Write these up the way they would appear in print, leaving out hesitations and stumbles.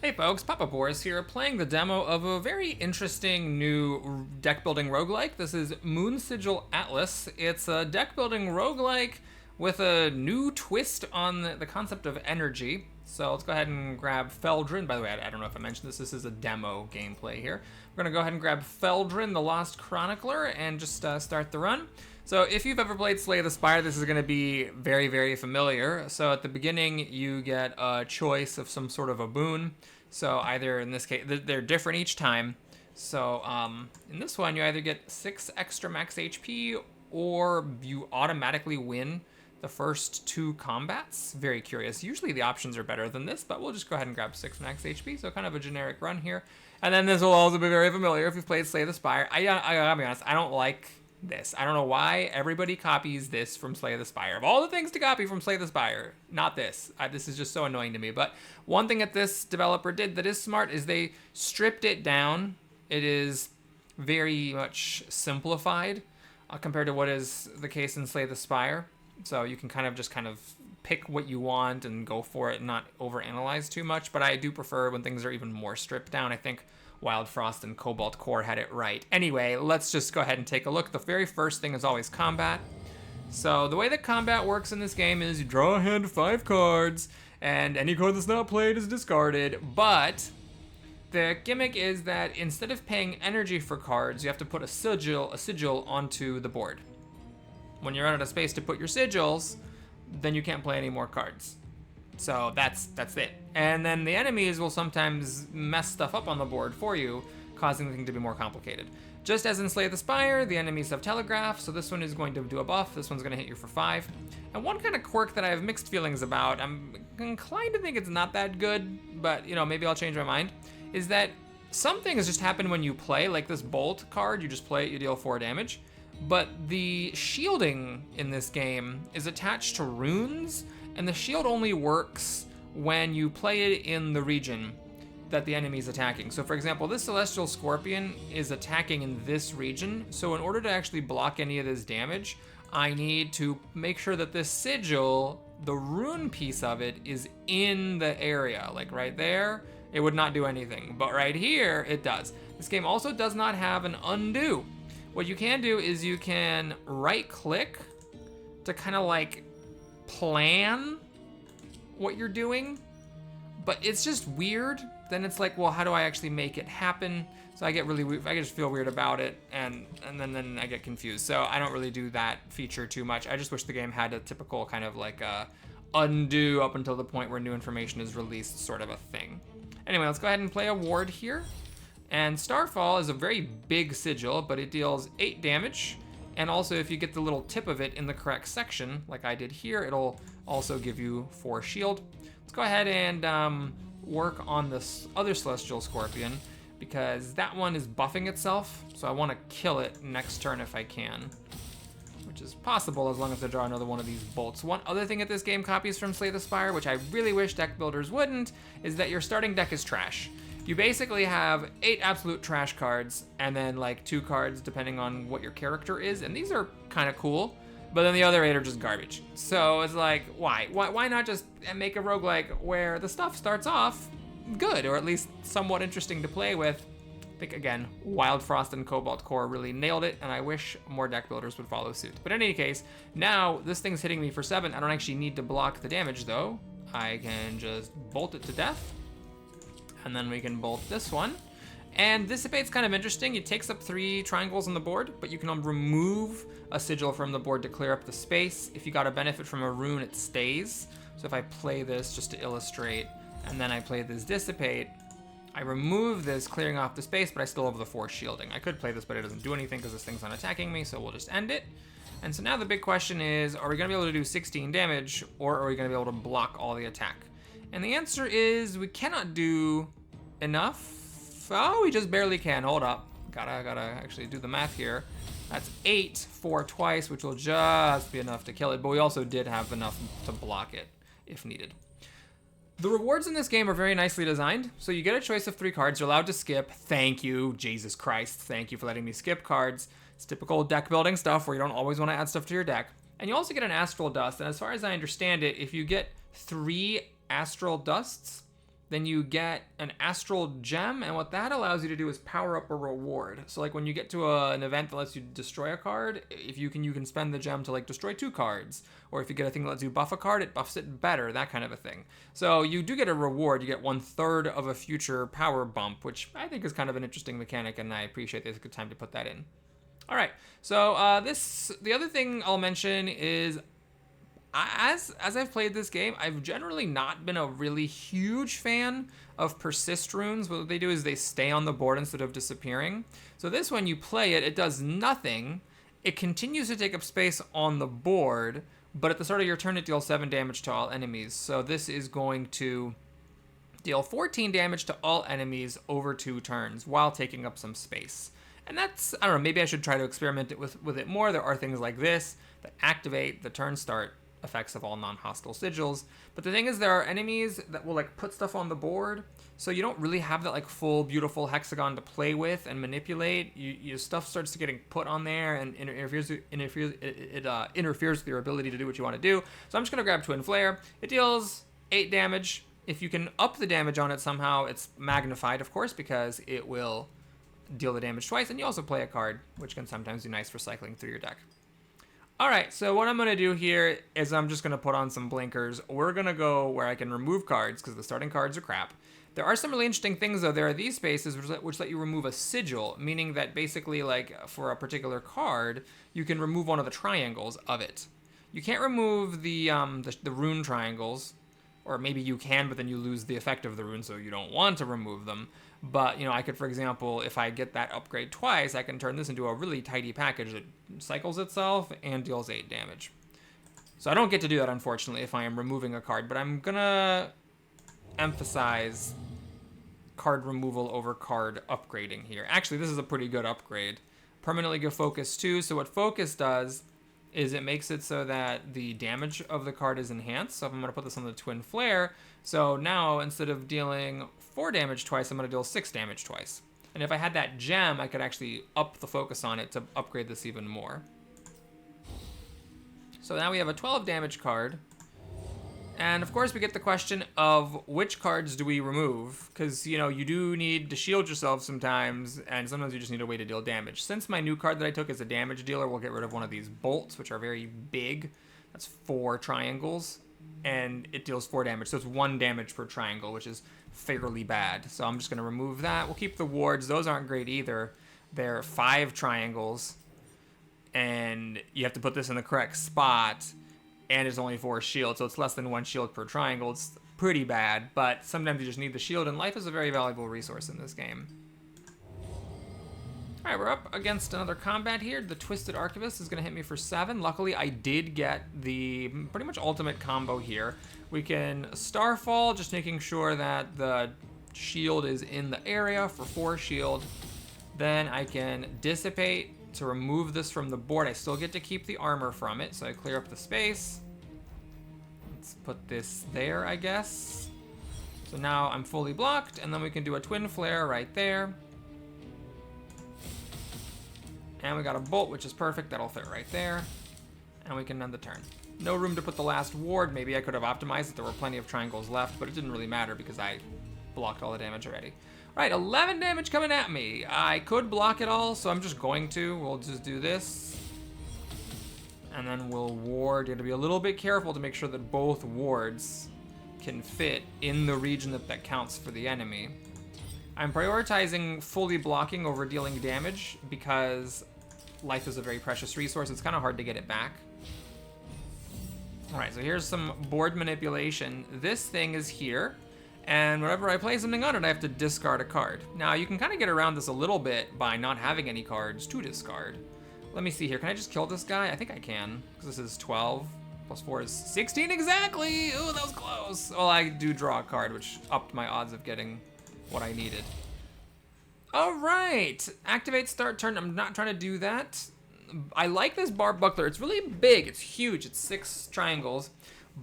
Hey folks, Papa Boris here, playing the demo of a very interesting new deck building roguelike. This is Moonsigil Atlas. It's a deck building roguelike with a new twist on the concept of energy. So let's go ahead and grab Feldrin. By the way, I don't know if I mentioned this. This is a demo gameplay here. We're going to go ahead and grab Feldrin, the Lost Chronicler, and just start the run. So if you've ever played Slay the Spire, this is going to be very, very familiar. So at the beginning, you get a choice of some sort of a boon. So either, in this case, they're different each time. So in this one, you either get 6 extra max HP, or you automatically win the first 2 combats. Very curious. Usually the options are better than this, but we'll just go ahead and grab 6 max HP. So kind of a generic run here. And then this will also be very familiar if you've played Slay the Spire. I gotta be honest, I don't like this. I don't know why everybody copies this from Slay the Spire. Of all the things to copy from Slay the Spire, not this. This is just so annoying to me. But one thing that this developer did that is smart is they stripped it down. It is very much simplified compared to what is the case in Slay the Spire. So you can kind of pick what you want and go for it and not overanalyze too much. But I do prefer when things are even more stripped down. I think Wild Frost and Cobalt Core had it right. Anyway, let's just go ahead and take a look. The very first thing is always combat. So the way that combat works in this game is you draw a hand of 5 cards, and any card that's not played is discarded. But the gimmick is that instead of paying energy for cards, you have to put a sigil onto the board. When you're out of space to put your sigils, then you can't play any more cards. So that's it. And then the enemies will sometimes mess stuff up on the board for you, causing the thing to be more complicated. Just as in Slay the Spire, the enemies have telegraph, so this one is going to do a buff, this one's going to hit you for 5. And one kind of quirk that I have mixed feelings about, I'm inclined to think it's not that good, but maybe I'll change my mind, is that some things just happen when you play, like this Bolt card, you just play it, you deal 4 damage. But the shielding in this game is attached to runes, and the shield only works when you play it in the region that the enemy is attacking. So for example, this Celestial Scorpion is attacking in this region, so in order to actually block any of this damage, I need to make sure that this sigil, the rune piece of it, is in the area. Like right there, it would not do anything, but right here, it does. This game also does not have an undo. What you can do is you can right-click to kind of like plan what you're doing, but it's just weird. Then it's like, well, how do I actually make it happen? So I get really weird. I just feel weird about it, and then I get confused. So I don't really do that feature too much. I just wish the game had a typical kind of like undo up until the point where new information is released sort of a thing. Anyway, let's go ahead and play a ward here. And Starfall is a very big sigil, but it deals 8 damage. And also, if you get the little tip of it in the correct section, like I did here, it'll also give you 4 shield. Let's go ahead and work on this other Celestial Scorpion, because that one is buffing itself, so I want to kill it next turn if I can, which is possible as long as I draw another one of these bolts. One other thing that this game copies from Slay the Spire, which I really wish deck builders wouldn't, is that your starting deck is trash. You basically have 8 absolute trash cards, and then like 2 cards depending on what your character is, and these are kind of cool, but then the other 8 are just garbage. So it's like, why not just make a roguelike where the stuff starts off good, or at least somewhat interesting to play with? I think, again, Wild Frost and Cobalt Core really nailed it, and I wish more deck builders would follow suit. But in any case, now this thing's hitting me for 7. I don't actually need to block the damage, though. I can just bolt it to death. And then we can bolt this one. And Dissipate's kind of interesting. It takes up 3 triangles on the board, but you can remove a sigil from the board to clear up the space. If you got a benefit from a rune, it stays. So if I play this just to illustrate, and then I play this Dissipate, I remove this, clearing off the space, but I still have the 4 shielding. I could play this, but it doesn't do anything because this thing's not attacking me, so we'll just end it. And so now the big question is, are we gonna be able to do 16 damage, or are we gonna be able to block all the attack? And the answer is we cannot do enough. Oh, we just barely can. Hold up. Gotta actually do the math here. That's 8 for twice, which will just be enough to kill it, but we also did have enough to block it if needed. The rewards in this game are very nicely designed. So you get a choice of 3 cards. You're allowed to skip. Thank you, Jesus Christ. Thank you for letting me skip cards. It's typical deck building stuff where you don't always want to add stuff to your deck. And you also get an Astral Dust. And as far as I understand it, if you get 3 Astral Dusts, then you get an astral gem, and what that allows you to do is power up a reward. So like when you get to an event that lets you destroy a card, if you can spend the gem to like destroy 2 cards, or if you get a thing that lets you buff a card, it buffs it better, that kind of a thing. So you do get a reward. You get 1/3 of a future power bump, which I think is kind of an interesting mechanic, and I appreciate there's a good time to put that in. All right, so the other thing I'll mention is, as I've played this game, I've generally not been a really huge fan of persist runes. What they do is they stay on the board instead of disappearing. So this one, you play it, it does nothing. It continues to take up space on the board, but at the start of your turn, it deals 7 damage to all enemies. So this is going to deal 14 damage to all enemies over 2 turns while taking up some space. And that's, I don't know, maybe I should try to experiment it with it more. There are things like this that activate the turn start effects of all non-hostile sigils. But the thing is, there are enemies that will like put stuff on the board, so you don't really have that like full beautiful hexagon to play with and manipulate. Your stuff starts to getting put on there, and it interferes with your ability to do what you want to do. So I'm just gonna grab Twin Flare. It deals 8 damage. If you can up the damage on it somehow, it's magnified, of course, because it will deal the damage twice, and you also play a card, which can sometimes be nice for cycling through your deck. All right, so what I'm going to do here is I'm just going to put on some blinkers. We're going to go where I can remove cards, because the starting cards are crap. There are some really interesting things, though. There are these spaces which let you remove a sigil, meaning that basically, like, for a particular card, you can remove one of the triangles of it. You can't remove the rune triangles, or maybe you can, but then you lose the effect of the rune, so you don't want to remove them. But, you know, I could, for example, if I get that upgrade twice, I can turn this into a really tidy package that cycles itself and deals 8 damage. So I don't get to do that, unfortunately, if I am removing a card, but I'm gonna emphasize card removal over card upgrading here. Actually, this is a pretty good upgrade. Permanently give focus 2, so what focus does is it makes it so that the damage of the card is enhanced. So if I'm going to put this on the Twin Flare, so now instead of dealing 4 damage twice, I'm going to deal 6 damage twice. And if I had that gem, I could actually up the focus on it to upgrade this even more. So now we have a 12 damage card. And of course we get the question of which cards do we remove? Because, you know, you do need to shield yourself sometimes, and sometimes you just need a way to deal damage. Since my new card that I took is a damage dealer, we'll get rid of one of these bolts, which are very big. That's 4 triangles, and it deals 4 damage. So it's 1 damage per triangle, which is fairly bad. So I'm just going to remove that. We'll keep the wards. Those aren't great either. They're 5 triangles, and you have to put this in the correct spot. And it's only 4 shields, so it's less than 1 shield per triangle. It's pretty bad, but sometimes you just need the shield, and life is a very valuable resource in this game. All right, we're up against another combat here. The Twisted Archivist is going to hit me for 7. Luckily, I did get the pretty much ultimate combo here. We can Starfall, just making sure that the shield is in the area for 4 shield. Then I can Dissipate to remove this from the board. I still get to keep the armor from it, so I clear up the space. Let's put this there, I guess. So now I'm fully blocked, and then we can do a Twin Flare right there. And we got a bolt, which is perfect. That'll fit right there. And we can end the turn. No room to put the last ward. Maybe I could have optimized it. There were plenty of triangles left, but it didn't really matter because I blocked all the damage already. All right, 11 damage coming at me. I could block it all, so I'm just going to. We'll just do this. And then we'll ward. You have to be a little bit careful to make sure that both wards can fit in the region that counts for the enemy. I'm prioritizing fully blocking over dealing damage because life is a very precious resource. It's kind of hard to get it back. All right, so here's some board manipulation. This thing is here. And whenever I play something on it, I have to discard a card. Now, you can kind of get around this a little bit by not having any cards to discard. Let me see here. Can I just kill this guy? I think I can, because this is 12. Plus 4 is 16 exactly! Ooh, that was close! Well, I do draw a card, which upped my odds of getting what I needed. All right! Activate start turn. I'm not trying to do that. I like this Barb Buckler. It's really big. It's huge. It's 6 triangles.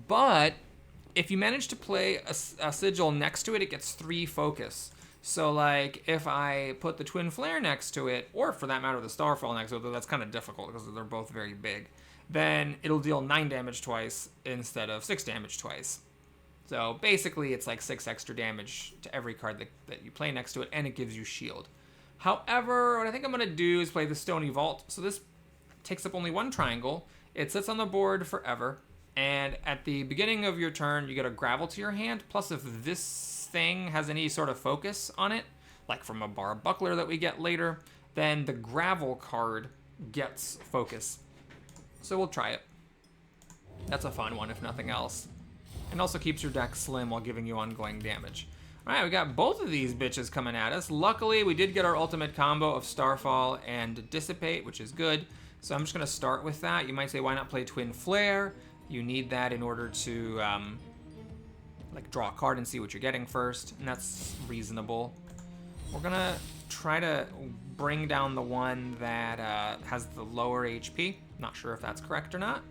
But if you manage to play a sigil next to it, it gets 3 focus. So, like, if I put the Twin Flare next to it, or for that matter, the Starfall next to it, though that's kind of difficult because they're both very big, then it'll deal 9 damage twice instead of 6 damage twice. So basically, it's like 6 extra damage to every card that you play next to it, and it gives you shield. However, what I think I'm going to do is play the Stony Vault. So this takes up only 1 triangle. It sits on the board forever. And at the beginning of your turn, you get a gravel to your hand. Plus, if this thing has any sort of focus on it, like from a bar buckler that we get later, then the gravel card gets focus. So we'll try it. That's a fun one, if nothing else. And also keeps your deck slim while giving you ongoing damage. All right, we got both of these bitches coming at us. Luckily, we did get our ultimate combo of Starfall and Dissipate, which is good. So I'm just going to start with that. You might say, why not play Twin Flare? You need that in order to like draw a card and see what you're getting first, and that's reasonable. We're going to try to bring down the one that has the lower HP. Not sure if that's correct or not,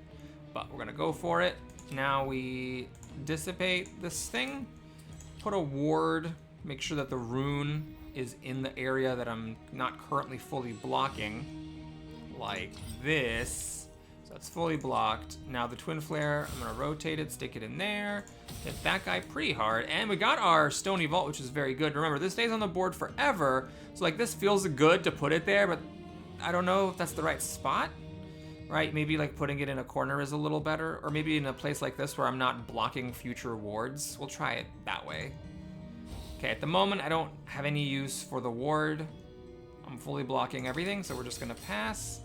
but we're going to go for it. Now we dissipate this thing, put a ward, make sure that the rune is in the area that I'm not currently fully blocking, like this. So it's fully blocked. Now the Twin Flare, I'm gonna rotate it, stick it in there, hit that guy pretty hard, and we got our Stony Vault, which is very good. Remember, this stays on the board forever, so like this feels good to put it there, but I don't know if that's the right spot. Right, maybe like putting it in a corner is a little better, or maybe in a place like this where I'm not blocking future wards. We'll try it that way. Okay, at the moment I don't have any use for the ward. I'm fully blocking everything, so we're just gonna pass.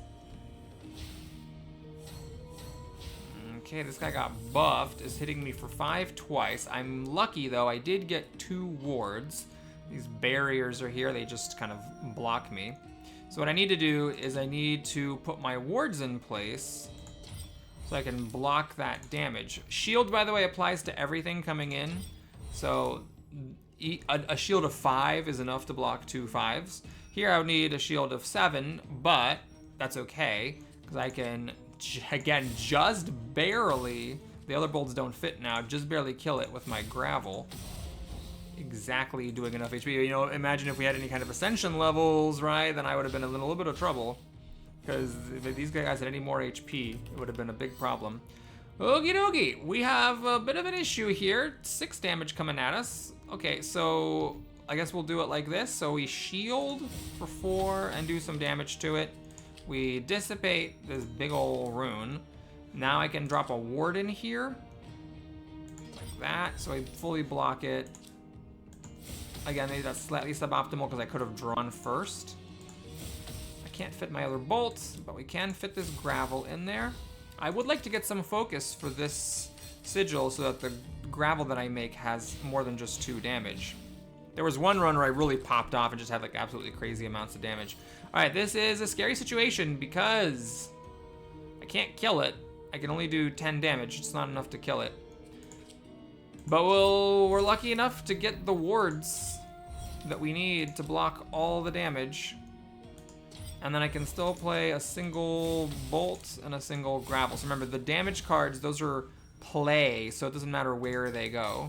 Okay, this guy got buffed, is hitting me for 5 twice. I'm lucky though, I did get 2 wards. These barriers are here, they just kind of block me. So what I need to do is I need to put my wards in place so I can block that damage. Shield, by the way, applies to everything coming in. So a shield of 5 is enough to block 2 5s. Here I would need a shield of 7, but that's okay, because I can, again, just barely, the other bolts don't fit now, just barely kill it with my gravel. Exactly doing enough HP. You know, imagine if we had any kind of ascension levels, right? Then I would have been in a little bit of trouble. Because if these guys had any more HP, it would have been a big problem. Okie dokie. We have a bit of an issue here. 6 damage coming at us. Okay, so I guess we'll do it like this. So we shield for 4 and do some damage to it. We dissipate this big ol' rune. Now I can drop a ward in here. Like that. So I fully block it. Again, maybe that's slightly suboptimal because I could have drawn first. I can't fit my other bolts, but we can fit this gravel in there. I would like to get some focus for this sigil so that the gravel that I make has more than just 2 damage. There was one run where I really popped off and just had like absolutely crazy amounts of damage. All right, this is a scary situation because I can't kill it. I can only do 10 damage. It's not enough to kill it. But we're lucky enough to get the wards that we need to block all the damage. And then I can still play a single bolt and a single gravel. So remember, the damage cards, those are play, so it doesn't matter where they go.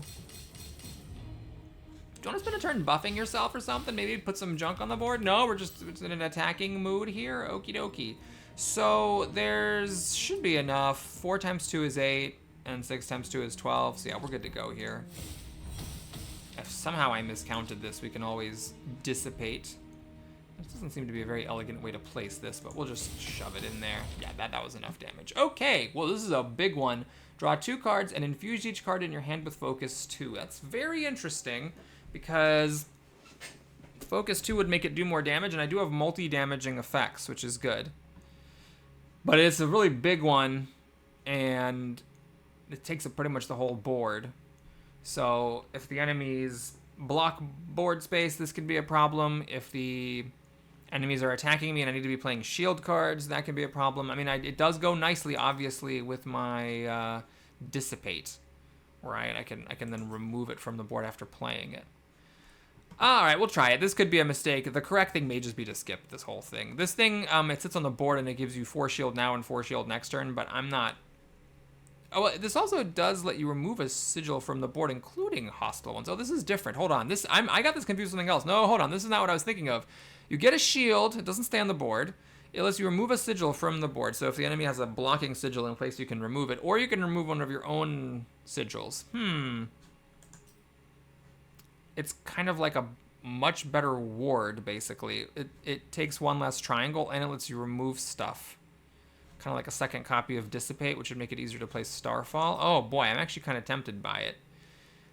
Do you want to spend a turn buffing yourself or something? Maybe put some junk on the board? No, we're just in an attacking mood here. Okie dokie. So there's should be enough. 4 times 2 is 8. And 6 times 2 is 12, so yeah, we're good to go here. If somehow I miscounted this, we can always dissipate. This doesn't seem to be a very elegant way to place this, but we'll just shove it in there. Yeah, that was enough damage. Okay, well this is a big one. Draw 2 cards and infuse each card in your hand with Focus 2. That's very interesting, because Focus 2 would make it do more damage, and I do have multi-damaging effects, which is good. But it's a really big one, and it takes up pretty much the whole board. So if the enemies block board space, this could be a problem. If the enemies are attacking me and I need to be playing shield cards, that can be a problem. I mean, it does go nicely, obviously, with my dissipate, right? I can then remove it from the board after playing it. All right, we'll try it. This could be a mistake. The correct thing may just be to skip this whole thing. This thing, it sits on the board and it gives you 4 shield now and 4 shield next turn, but I'm not. Oh, this also does let you remove a sigil from the board, including hostile ones. Oh, this is different. Hold on. I got this confused with something else. No, hold on. This is not what I was thinking of. You get a shield. It doesn't stay on the board. It lets you remove a sigil from the board. So if the enemy has a blocking sigil in place, you can remove it. Or you can remove one of your own sigils. it's kind of like a much better ward, basically. It takes one less triangle, and it lets you remove stuff. Kind of like a second copy of Dissipate, which would make it easier to play Starfall. Oh boy, I'm actually kind of tempted by it.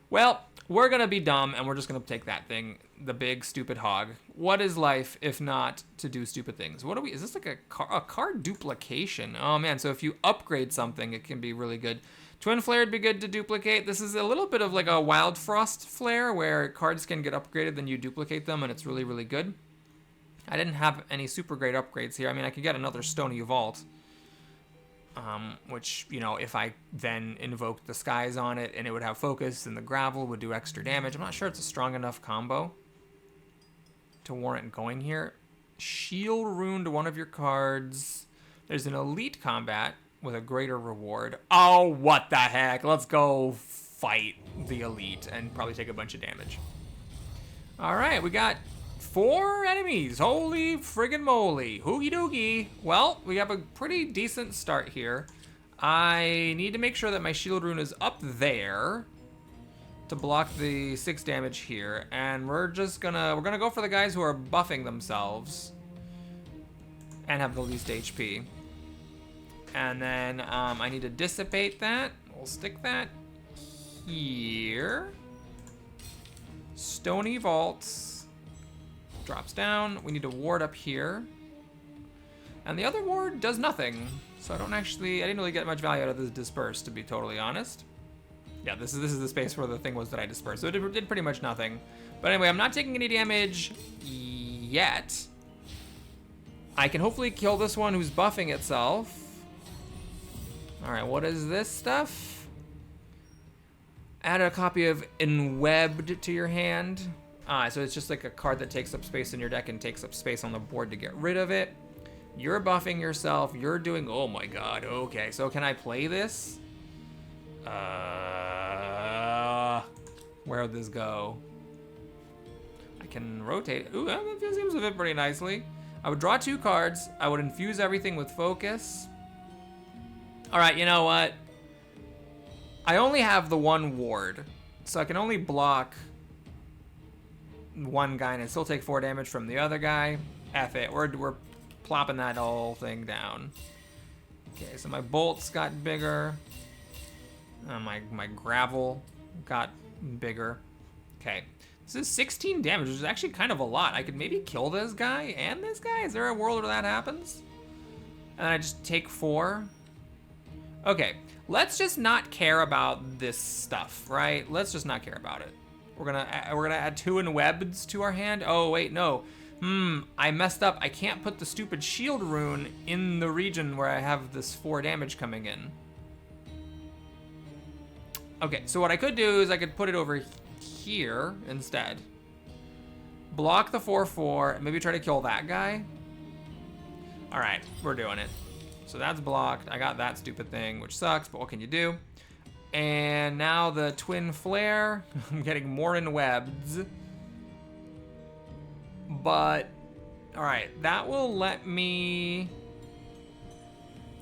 Well, we're going to be dumb, and we're just going to take that thing, the big, stupid hog. What is life if not to do stupid things? What are we... Is this like a card duplication? Oh, man, so if you upgrade something, it can be really good. Twin Flare would be good to duplicate. This is a little bit of like a Wild Frost Flare, where cards can get upgraded, then you duplicate them, and it's really, really good. I didn't have any super great upgrades here. I mean, I could get another Stony Vault. Which, you know, if I then invoked the skies on it and it would have focus and the gravel would do extra damage. I'm not sure it's a strong enough combo to warrant going here. Shield Rune to one of your cards. There's an elite combat with a greater reward. Oh, what the heck? Let's go fight the elite and probably take a bunch of damage. All right, we got 4 enemies. Holy friggin' moly. Hoogie doogie. Well, we have a pretty decent start here. I need to make sure that my shield rune is up there to block the 6 damage here. And we're gonna go for the guys who are buffing themselves and have the least HP. And then I need to dissipate that. We'll stick that here. Stony Vaults. Drops down. We need to ward up here. And the other ward does nothing. So I didn't really get much value out of this disperse, to be totally honest. Yeah, this is the space where the thing was that I dispersed. So it did pretty much nothing. But anyway, I'm not taking any damage yet. I can hopefully kill this one who's buffing itself. Alright, what is this stuff? Add a copy of Enwebbed to your hand. So it's just like a card that takes up space in your deck and takes up space on the board to get rid of it. You're buffing yourself. You're doing... Oh my god. Okay, so can I play this? Where'd this go? I can rotate. Ooh, that seems to fit pretty nicely. I would draw 2 cards. I would infuse everything with focus. Alright, you know what? I only have the 1 ward. So I can only block... 1 guy and I still take 4 damage from the other guy. F it. We're plopping that whole thing down. Okay, so my bolts got bigger. My gravel got bigger. Okay. This is 16 damage, which is actually kind of a lot. I could maybe kill this guy and this guy. Is there a world where that happens? And I just take 4. Okay. Let's just not care about this stuff, right? Let's just not care about it. We're gonna add 2 Enwebbeds to our hand. Oh wait, no. I messed up. I can't put the stupid shield rune in the region where I have this 4 damage coming in. Okay, so what I could do is I could put it over here instead. Block the 4/4, maybe try to kill that guy. All right, we're doing it. So that's blocked. I got that stupid thing, which sucks, but what can you do? And now the Twin Flare. I'm getting more Enwebbeds. But, all right, that will let me...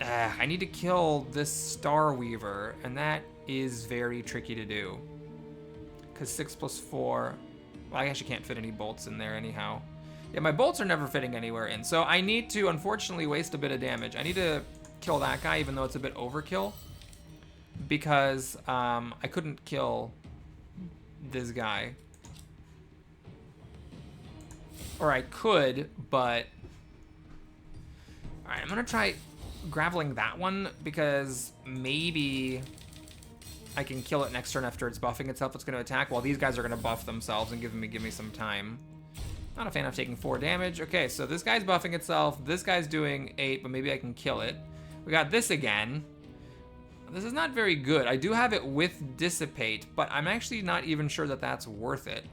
I need to kill this Star Weaver, and that is very tricky to do. Because 6 + 4... Well, I actually can't fit any bolts in there anyhow. Yeah, my bolts are never fitting anywhere in. So I need to, unfortunately, waste a bit of damage. I need to kill that guy, even though it's a bit overkill. Because I couldn't kill this guy. Or I could, but... Alright, I'm gonna try graveling that one, because maybe I can kill it next turn after it's buffing itself. It's gonna attack, while these guys are gonna buff themselves and give me some time. Not a fan of taking 4 damage. Okay, so this guy's buffing itself. This guy's doing 8, but maybe I can kill it. We got this again. This is not very good. I do have it with Dissipate, but I'm actually not even sure that that's worth it.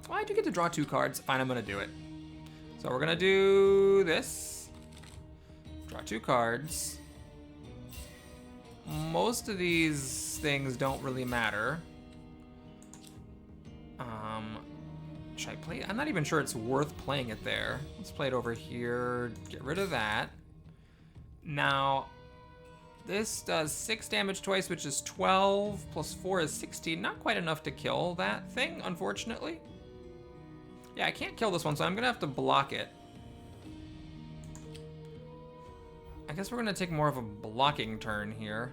Well, I do get to draw 2 cards. Fine, I'm gonna do it. So we're gonna do this. Draw 2 cards. Most of these things don't really matter. Should I play it? I'm not even sure it's worth playing it there. Let's play it over here. Get rid of that. Now, This does 6 damage twice, which is 12, plus 4 is 16. Not quite enough to kill that thing, unfortunately. Yeah, I can't kill this one, so I'm gonna have to block it. I guess we're gonna take more of a blocking turn here.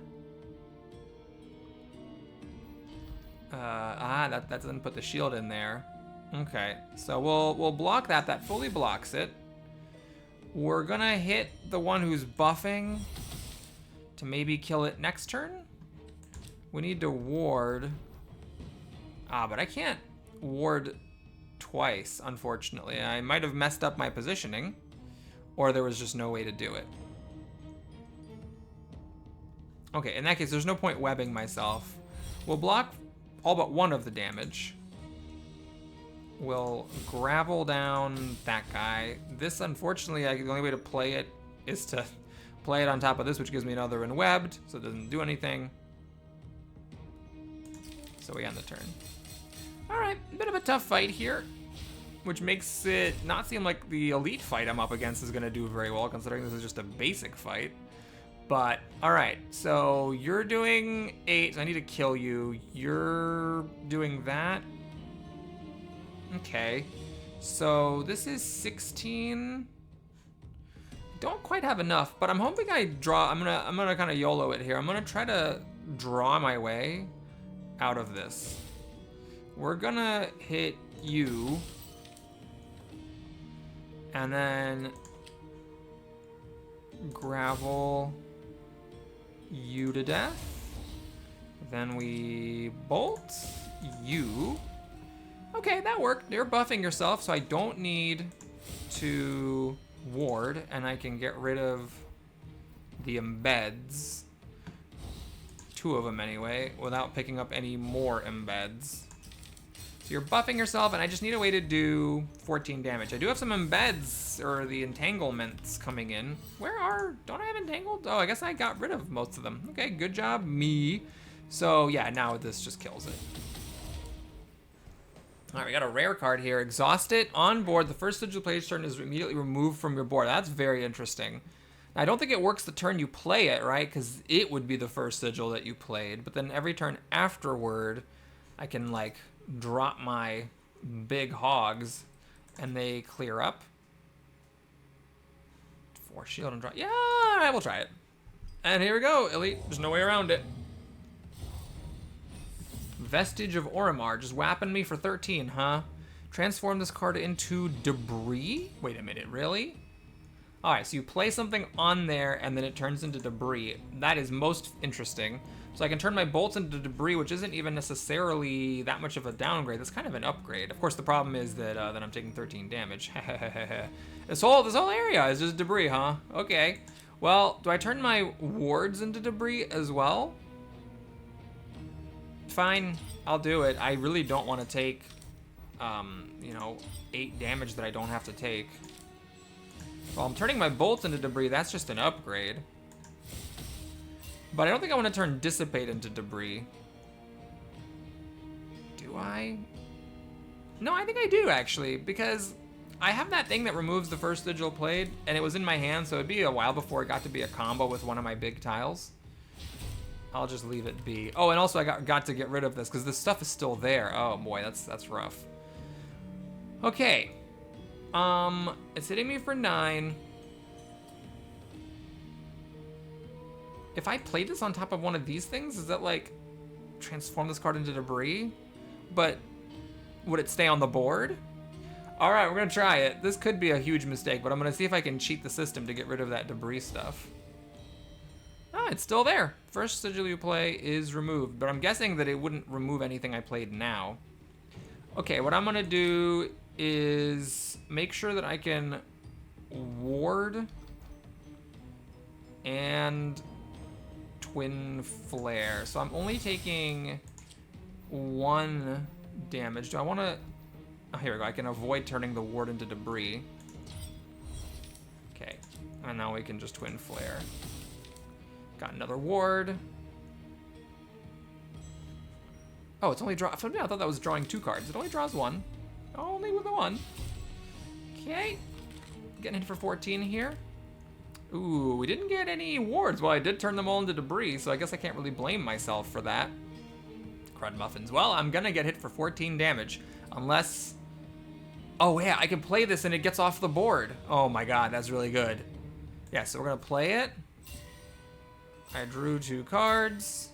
That doesn't put the shield in there. Okay, so we'll block that. That fully blocks it. We're gonna hit the one who's buffing to maybe kill it next turn. We need to ward. But I can't ward twice, unfortunately. I might have messed up my positioning, or there was just no way to do it. Okay, in that case, there's no point webbing myself. We'll block all but one of the damage. We'll gravel down that guy. This, unfortunately, the only way to play it is to play it on top of this, which gives me another unwebbed, so it doesn't do anything. So we end the turn. All right, a bit of a tough fight here, which makes it not seem like the elite fight I'm up against is gonna do very well, considering this is just a basic fight. But, all right, so you're doing 8, so I need to kill you. You're doing that. Okay, so this is 16. Don't quite have enough, but I'm hoping I draw. I'm gonna kind of YOLO it here. I'm gonna try to draw my way out of this. We're gonna hit you, and then gravel you to death. Then we bolt you. Okay, that worked. You're buffing yourself, so I don't need to ward, and I can get rid of the embeds. 2 of them anyway, without picking up any more embeds. So you're buffing yourself, and I just need a way to do 14 damage. I do have some embeds, or the entanglements coming in. Don't I have entangled? Oh, I guess I got rid of most of them. Okay, good job, me. So yeah, now this just kills it. All right, we got a rare card here. Exhaust it. On board, the first sigil player's turn is immediately removed from your board. That's very interesting. Now, I don't think it works the turn you play it, right? Because it would be the first sigil that you played. But then every turn afterward, I can, like, drop my big hogs, and they clear up. 4 shield and draw. Yeah, all right, we'll try it. And here we go, Elite. There's no way around it. Vestige of Orimar, just whapping me for 13, huh? Transform this card into debris? Wait a minute, really? All right, so you play something on there and then it turns into debris. That is most interesting. So I can turn my bolts into debris, which isn't even necessarily that much of a downgrade. That's kind of an upgrade. Of course, the problem is that I'm taking 13 damage. This whole area is just debris, huh? Okay. Well, do I turn my wards into debris as well? Fine, I'll do it. I really don't want to take, 8 damage that I don't have to take. Well, I'm turning my bolts into debris. That's just an upgrade. But I don't think I want to turn Dissipate into debris. Do I? No, I think I do, actually, because I have that thing that removes the first sigil played, and it was in my hand, so it'd be a while before it got to be a combo with one of my big tiles. I'll just leave it be. Oh, and also I got to get rid of this because this stuff is still there. Oh boy, that's rough. Okay. It's hitting me for 9. If I played this on top of one of these things, does that like transform this card into debris? But would it stay on the board? All right, we're gonna try it. This could be a huge mistake, but I'm gonna see if I can cheat the system to get rid of that debris stuff. Ah, it's still there. First sigil you play is removed, but I'm guessing that it wouldn't remove anything I played now. Okay, what I'm gonna do is make sure that I can ward and twin flare. So I'm only taking 1 damage. Do I wanna, oh, here we go. I can avoid turning the ward into debris. Okay, and now we can just twin flare. Got another ward. Oh, it's only draw. For me, I thought that was drawing 2 cards. It only draws 1. Only with a 1. Okay. Getting hit for 14 here. Ooh, we didn't get any wards. Well, I did turn them all into debris, so I guess I can't really blame myself for that. Crud muffins. Well, I'm gonna get hit for 14 damage. Unless... Oh, yeah, I can play this and it gets off the board. Oh my god, that's really good. Yeah, so we're gonna play it. I drew 2 cards.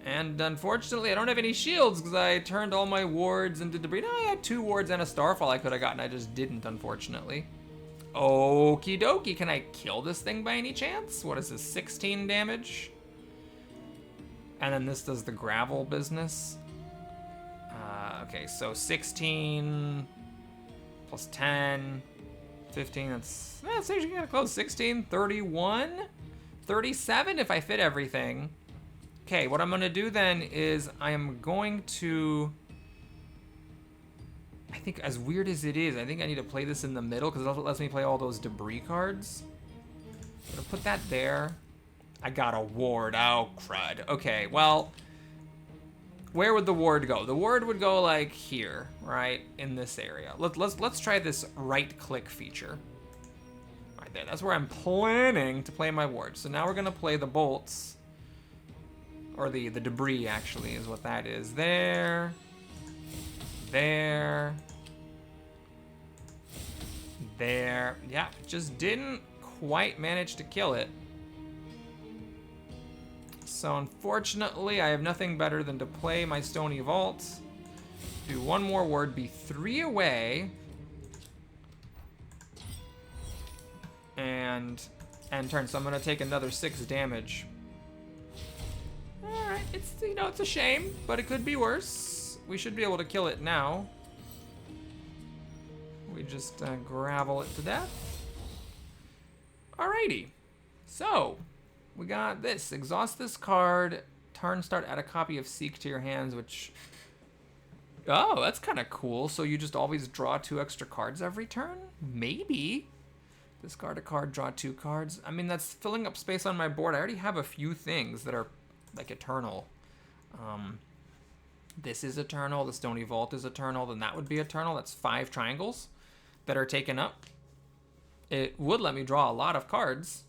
And unfortunately, I don't have any shields because I turned all my wards into debris. No, I had 2 wards and a Starfall I could have gotten. I just didn't, unfortunately. Okie dokie. Can I kill this thing by any chance? What is this, 16 damage? And then this does the gravel business. Okay, so 16 plus 10, 15, that's actually kind of close. 16, 31, 37 if I fit everything. Okay, what I'm gonna do then is I am going to, I think as weird as it is, I think I need to play this in the middle because it lets me play all those debris cards. I'm gonna put that there. I got a ward, oh crud. Okay, well, where would the ward go? The ward would go like here, right? In this area. Let's try this right click feature. Right there, that's where I'm planning to play my ward. So now we're gonna play the bolts. Or the debris actually is what that is. There. There. There. Yeah, just didn't quite manage to kill it. So unfortunately, I have nothing better than to play my Stony Vault. Do one more word, be 3 away. And end turn. So I'm gonna take another 6 damage. Alright, it's, you know, it's a shame, but it could be worse. We should be able to kill it now. We just gravel it to death. Alrighty. So, we got this. Exhaust this card. Turn start, add a copy of Seek to your hands, which... Oh, that's kind of cool. So you just always draw 2 extra cards every turn? Maybe. Discard a card, draw 2 cards. I mean, that's filling up space on my board. I already have a few things that are like eternal. This is eternal. The Stony Vault is eternal. Then that would be eternal. That's 5 triangles that are taken up. It would let me draw a lot of cards.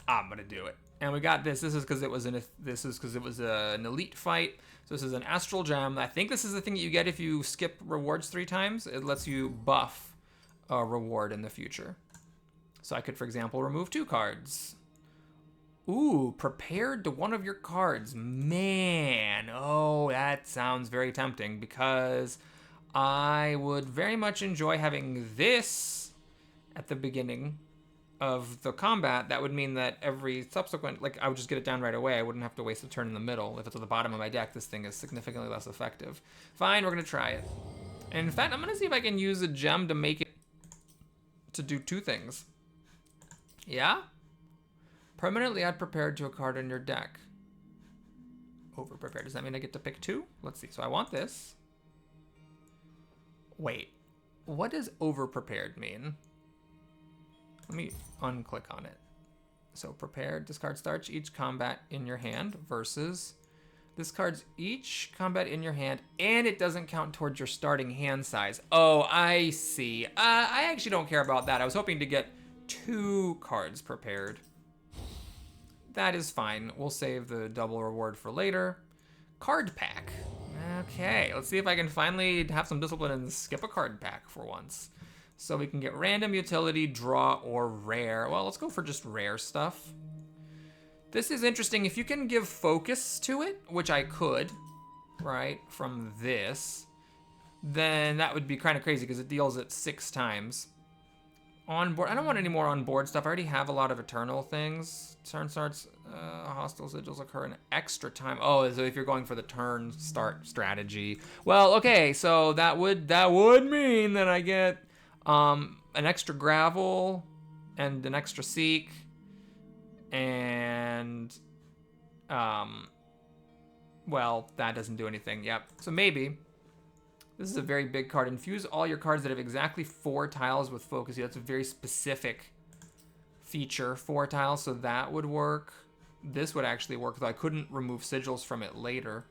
I'm gonna do it. And we got this. This is because it was an elite fight. So this is an Astral Gem. I think this is the thing that you get if you skip rewards 3 times. It lets you buff a reward in the future. So I could, for example, remove 2 cards. Ooh, prepared to one of your cards. Man, oh, that sounds very tempting because I would very much enjoy having this at the beginning of the combat. That would mean that every subsequent, like, I would just get it down right away. I wouldn't have to waste a turn in the middle. If it's at the bottom of my deck, this thing is significantly less effective. Fine, we're gonna try it. And in fact, I'm gonna see if I can use a gem to make it to do 2 things. Yeah? Permanently add prepared to a card in your deck. Over prepared. Does that mean I get to pick 2? Let's see. So I want this. Wait. What does over prepared mean? Let me unclick on it. So prepared, discard starts each combat in your hand versus discards each combat in your hand and it doesn't count towards your starting hand size. Oh, I see. I actually don't care about that. I was hoping to get 2 cards prepared. That is fine. We'll save the double reward for later. Card pack. Okay, let's see if I can finally have some discipline and skip a card pack for once. So we can get random, utility, draw, or rare. Well, let's go for just rare stuff. This is interesting. If you can give focus to it, which I could, right, from this, then that would be kind of crazy because it deals it 6 times. On board, I don't want any more on board stuff. I already have a lot of eternal things. Turn starts, hostile sigils occur an extra time. Oh, so if you're going for the turn start strategy. Well, okay, so that would mean that I get an extra gravel and an extra seek and well, that doesn't do anything. Yep. So maybe this is a very big card. Infuse all your cards that have exactly 4 tiles with focus. Yeah, that's a very specific feature, 4 tiles, so that would work. This would actually work, though I couldn't remove sigils from it later.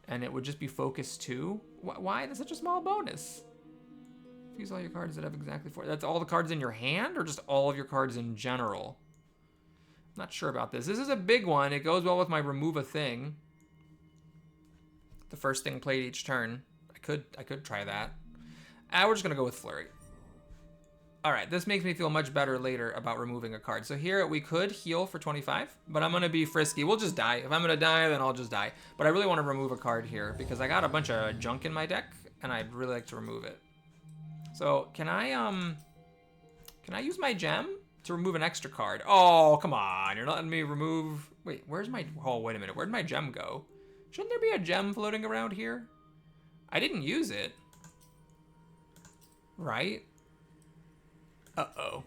And it would just be focus 2. Why? That's such a small bonus. Use all your cards that have exactly 4. That's all the cards in your hand, or just all of your cards in general? I'm not sure about this. This is a big one. It goes well with my remove a thing. The first thing played each turn. I could try that. We're just gonna go with Flurry. All right, this makes me feel much better later about removing a card. So here we could heal for 25, but I'm gonna be frisky. We'll just die. If I'm gonna die, then I'll just die. But I really want to remove a card here because I got a bunch of junk in my deck, and I'd really like to remove it. So can I use my gem to remove an extra card? Oh, come on, you're not letting me remove. Wait, where's my? Oh, wait a minute. Where'd my gem go? Shouldn't there be a gem floating around here? I didn't use it. Right? Uh-oh.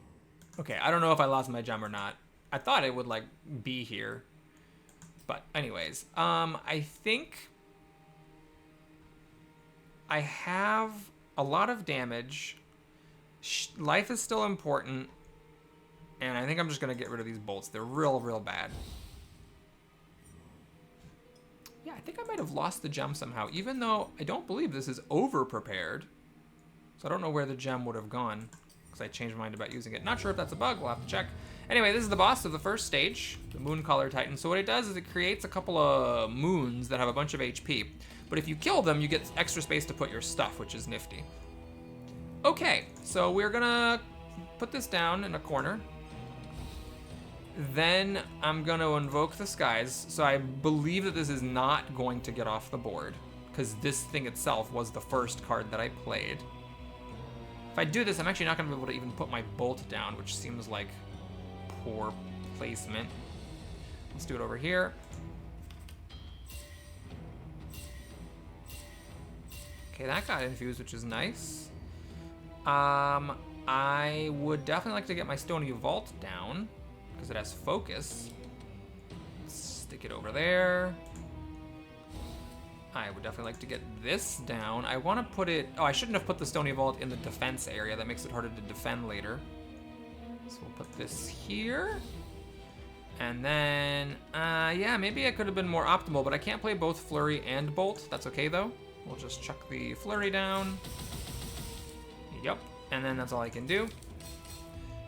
Okay, I don't know if I lost my gem or not. I thought it would, like, be here. But anyways, I think I have a lot of damage. Life is still important. And I think I'm just going to get rid of these bolts. They're real, real bad. Yeah, I think I might have lost the gem somehow, even though I don't believe this is over-prepared. So I don't know where the gem would have gone, because I changed my mind about using it. Not sure if that's a bug, we'll have to check. Anyway, this is the boss of the first stage, the Mooncollar Titan. So what it does is it creates a couple of moons that have a bunch of HP. But if you kill them, you get extra space to put your stuff, which is nifty. Okay, so we're gonna put this down in a corner. Then I'm gonna invoke the skies. So I believe that this is not going to get off the board, because this thing itself was the first card that I played. If I do this, I'm actually not gonna be able to even put my bolt down, which seems like poor placement. Let's do it over here. Okay, that got infused, which is nice. I would definitely like to get my Stony Vault down, because it has focus. Let's stick it over there. I would definitely like to get this down. I want to put it... Oh, I shouldn't have put the Stony Vault in the defense area. That makes it harder to defend later. So we'll put this here. And then... yeah, maybe I could have been more optimal, but I can't play both Flurry and Bolt. That's okay, though. We'll just chuck the Flurry down. Yep. And then that's all I can do.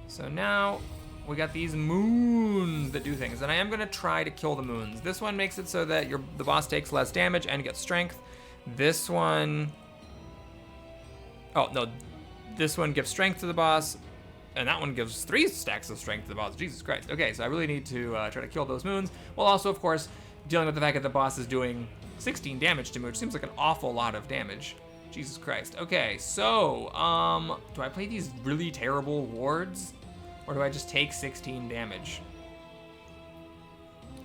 So now... we got these moons that do things, and I am going to try to kill the moons. This one makes it so that the boss takes less damage and gets strength. This one... oh, no. This one gives strength to the boss, and that one gives 3 stacks of strength to the boss. Jesus Christ. Okay, so I really need to try to kill those moons, while also, of course, dealing with the fact that the boss is doing 16 damage to me, which seems like an awful lot of damage. Jesus Christ. Okay, so, do I play these really terrible wards? Or do I just take 16 damage?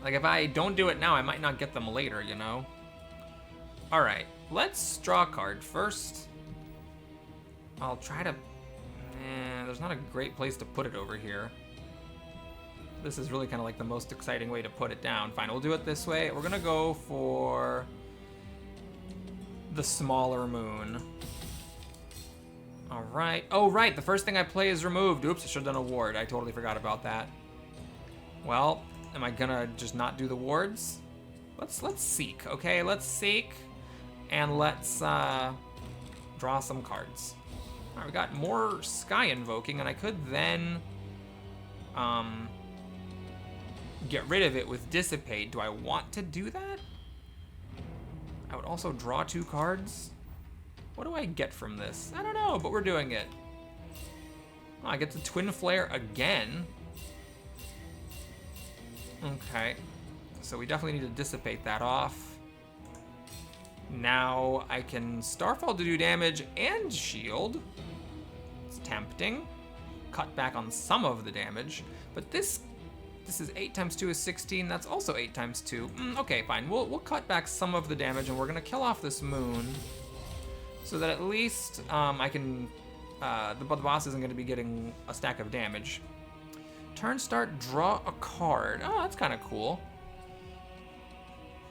Like, if I don't do it now, I might not get them later, you know? Alright, let's draw a card first. I'll try to... there's not a great place to put it over here. This is really kind of like the most exciting way to put it down. Fine, we'll do it this way. We're gonna go for... the smaller moon. All right. Oh, right. The first thing I play is removed. Oops, I should have done a ward. I totally forgot about that. Well, am I gonna just not do the wards? Let's seek, okay? Let's seek, and let's draw some cards. All right, we got more Sky Invoking, and I could then get rid of it with Dissipate. Do I want to do that? I would also draw 2 cards. What do I get from this? I don't know, but we're doing it. Oh, I get the Twin Flare again. Okay. So we definitely need to dissipate that off. Now I can Starfall to do damage and shield. It's tempting. Cut back on some of the damage. But this is 8 times 2 is 16. That's also 8 times 2. Okay, fine. We'll cut back some of the damage, and we're gonna kill off this moon. So that at least I can, the boss isn't going to be getting a stack of damage. Turn start, draw a card. Oh, that's kind of cool.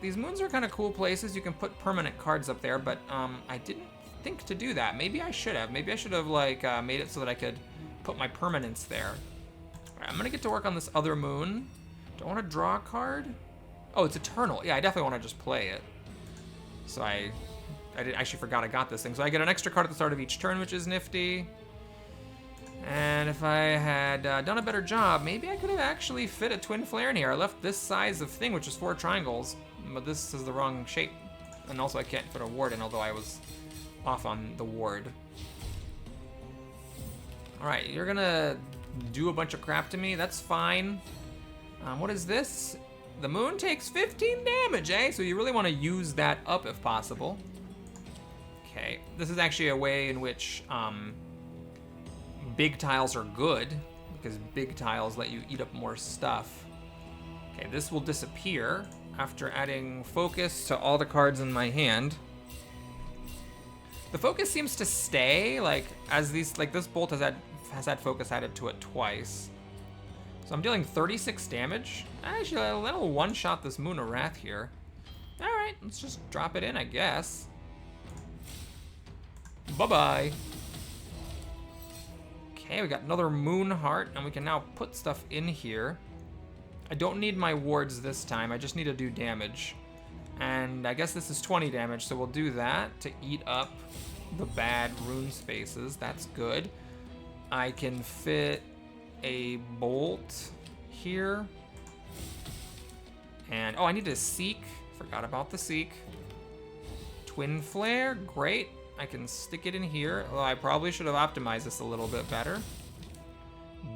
These moons are kind of cool places. You can put permanent cards up there, but I didn't think to do that. Maybe I should have. Maybe I should have like made it so that I could put my permanents there. All right, I'm going to get to work on this other moon. Do I want to draw a card? Oh, it's eternal. Yeah, I definitely want to just play it. So I actually forgot I got this thing. So I get an extra card at the start of each turn, which is nifty. And if I had done a better job, maybe I could have actually fit a Twin Flare in here. I left this size of thing, which is 4 triangles, but this is the wrong shape. And also I can't fit a ward in, although I was off on the ward. Alright, you're gonna do a bunch of crap to me. That's fine. What is this? The moon takes 15 damage, eh? So you really want to use that up if possible. Okay, this is actually a way in which big tiles are good, because big tiles let you eat up more stuff. Okay, this will disappear after adding focus to all the cards in my hand. The focus seems to stay, like, as these, like, this bolt has had focus added to it twice. So I'm dealing 36 damage. Actually, that'll one-shot this Moon of Wrath here. Alright, let's just drop it in, I guess. Bye-bye. Okay, we got another Moon Heart, and we can now put stuff in here. I don't need my wards this time, I just need to do damage. And I guess this is 20 damage, so we'll do that to eat up the bad rune spaces. That's good. I can fit a bolt here. And, oh, I need to seek. Forgot about the seek. Twin Flare, great. I can stick it in here, although I probably should have optimized this a little bit better.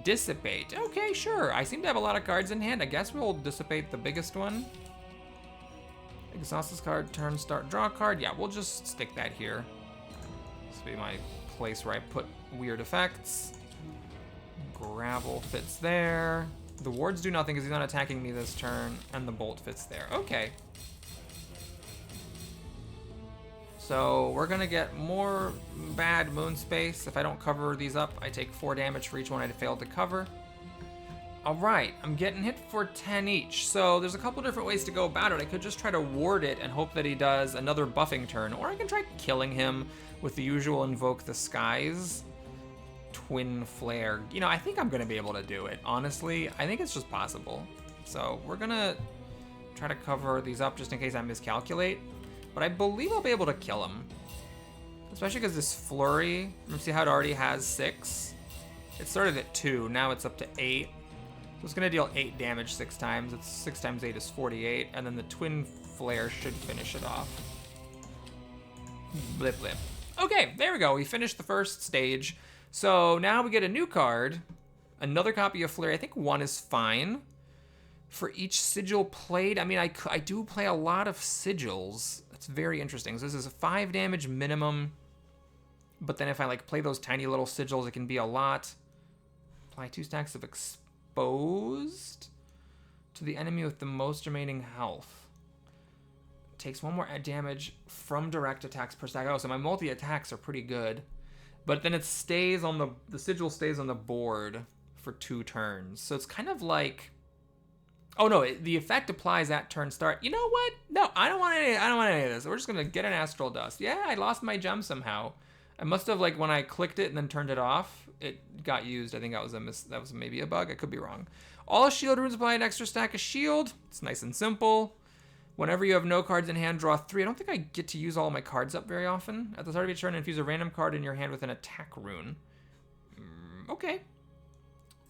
Dissipate, okay, sure. I seem to have a lot of cards in hand. I guess we'll dissipate the biggest one. Exhaust this card, turn, start, draw a card. Yeah, we'll just stick that here. This will be my place where I put weird effects. Gravel fits there. The wards do nothing because he's not attacking me this turn, and the bolt fits there. Okay. So we're gonna get more bad moon space. If I don't cover these up, I take 4 damage for each one I failed to cover. All right, I'm getting hit for 10 each. So there's a couple different ways to go about it. I could just try to ward it and hope that he does another buffing turn, or I can try killing him with the usual Invoke the Skies. Twin Flare. You know, I think I'm gonna be able to do it. Honestly, I think it's just possible. So we're gonna try to cover these up just in case I miscalculate. But I believe I'll be able to kill him. Especially because this flurry, see how it already has 6? It started at 2, now it's up to 8. So it's gonna deal 8 damage 6 times. It's 6 times 8 is 48, and then the Twin Flare should finish it off. Blip blip. Okay, there we go. We finished the first stage. So now we get a new card, another copy of Flurry. I think 1 is fine. For each sigil played, I mean, I do play a lot of sigils. It's very interesting. So this is a 5 damage minimum, but then if I like play those tiny little sigils, it can be a lot. Apply 2 stacks of exposed to the enemy with the most remaining health. Takes 1 more damage from direct attacks per stack. Oh, so my multi-attacks are pretty good. But then it stays on the sigil stays on the board for 2 turns. So it's kind of like, oh no, the effect applies at turn start. You know what? No, I don't want any of this. We're just gonna get an Astral Dust. Yeah, I lost my gem somehow. I must have, like, when I clicked it and then turned it off, it got used. I think that was maybe a bug. I could be wrong. All shield runes apply an extra stack of shield. It's nice and simple. Whenever you have no cards in hand, draw 3. I don't think I get to use all my cards up very often. At the start of each turn, infuse a random card in your hand with an attack rune. Okay.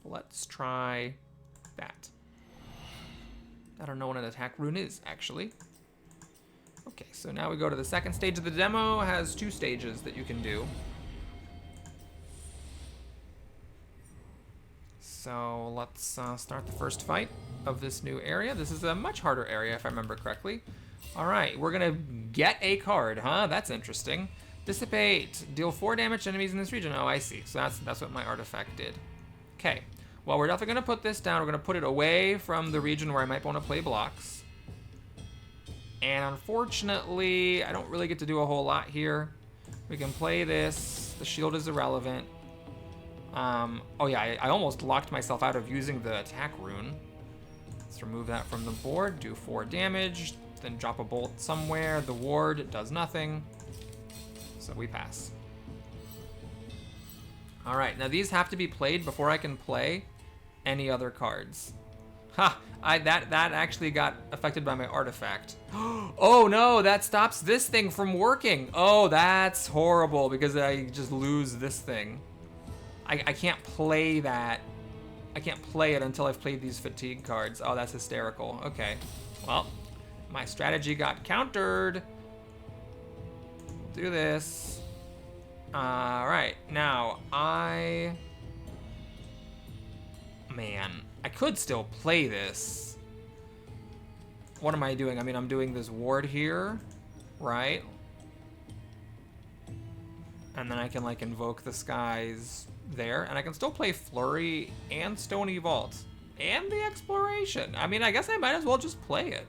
Let's try that. I don't know what an attack rune is, actually. Okay, so now we go to the second stage of the demo. It has 2 stages that you can do. So let's start the first fight of this new area. This is a much harder area, if I remember correctly. All right, we're gonna get a card, huh? That's interesting. Dissipate. Deal 4 damage to enemies in this region. Oh, I see. So that's what my artifact did. Okay. Well, we're definitely gonna put this down. We're gonna put it away from the region where I might want to play blocks. And unfortunately, I don't really get to do a whole lot here. We can play this. The shield is irrelevant. Oh yeah, I almost locked myself out of using the attack rune. Let's remove that from the board, do 4 damage, then drop a bolt somewhere. The ward does nothing, so we pass. All right, now these have to be played before I can play any other cards. Ha! That actually got affected by my artifact. Oh no, that stops this thing from working. Oh, that's horrible because I just lose this thing. I can't play that. I can't play it until I've played these fatigue cards. Oh, that's hysterical. Okay. Well, my strategy got countered. We'll do this. Alright, now Man, I could still play this. What am I doing? I mean, I'm doing this ward here, right? And then I can, like, invoke the skies there. And I can still play Flurry and Stony Vault. And the Exploration. I mean, I guess I might as well just play it.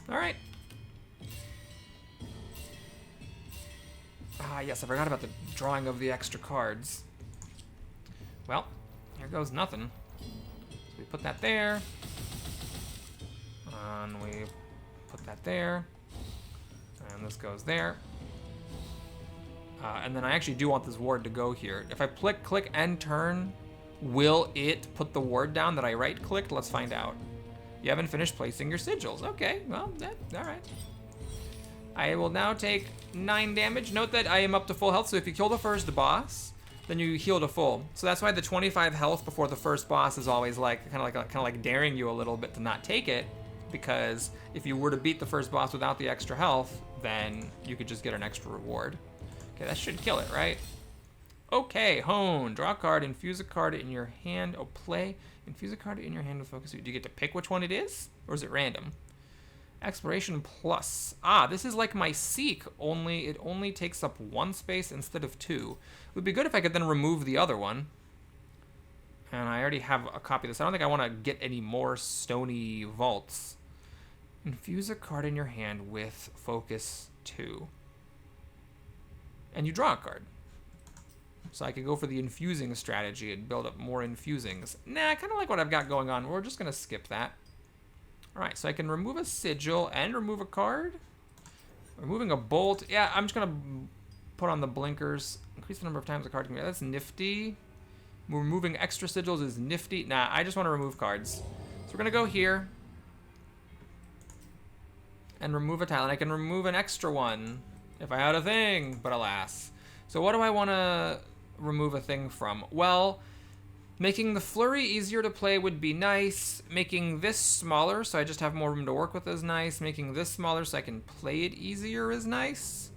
Alright. Ah, yes, I forgot about the drawing of the extra cards. Well, here goes nothing. So we put that there. And we put that there. And this goes there. And then I actually do want this ward to go here. If I click end turn, will it put the ward down that I right-clicked? Let's find out. You haven't finished placing your sigils. Okay, well, all right. I will now take 9 damage. Note that I am up to full health, so if you kill the first boss, then you heal to full. So that's why the 25 health before the first boss is always like kind of like daring you a little bit to not take it, because if you were to beat the first boss without the extra health, then you could just get an extra reward. Okay, that should kill it, right? Okay, hone. Draw a card, infuse a card in your hand. Oh, play. Infuse a card in your hand with focus. Do you get to pick which one it is? Or is it random? Exploration plus. Ah, this is like my Seek, only it only takes up 1 space instead of 2. It would be good if I could then remove the other one. And I already have a copy of this. I don't think I want to get any more Stony Vaults. Infuse a card in your hand with focus 2. And you draw a card. So I could go for the infusing strategy and build up more infusings. Nah, I kind of like what I've got going on. We're just going to skip that. Alright, so I can remove a sigil and remove a card. Removing a bolt. Yeah, I'm just going to put on the blinkers. Increase the number of times a card can be. That's nifty. Removing extra sigils is nifty. Nah, I just want to remove cards. So we're going to go here. And remove a tile. And I can remove an extra one if I had a thing, but alas. So what do I want to remove a thing from? Well, making the Flurry easier to play would be nice. Making this smaller so I just have more room to work with is nice. Making this smaller so I can play it easier is nice.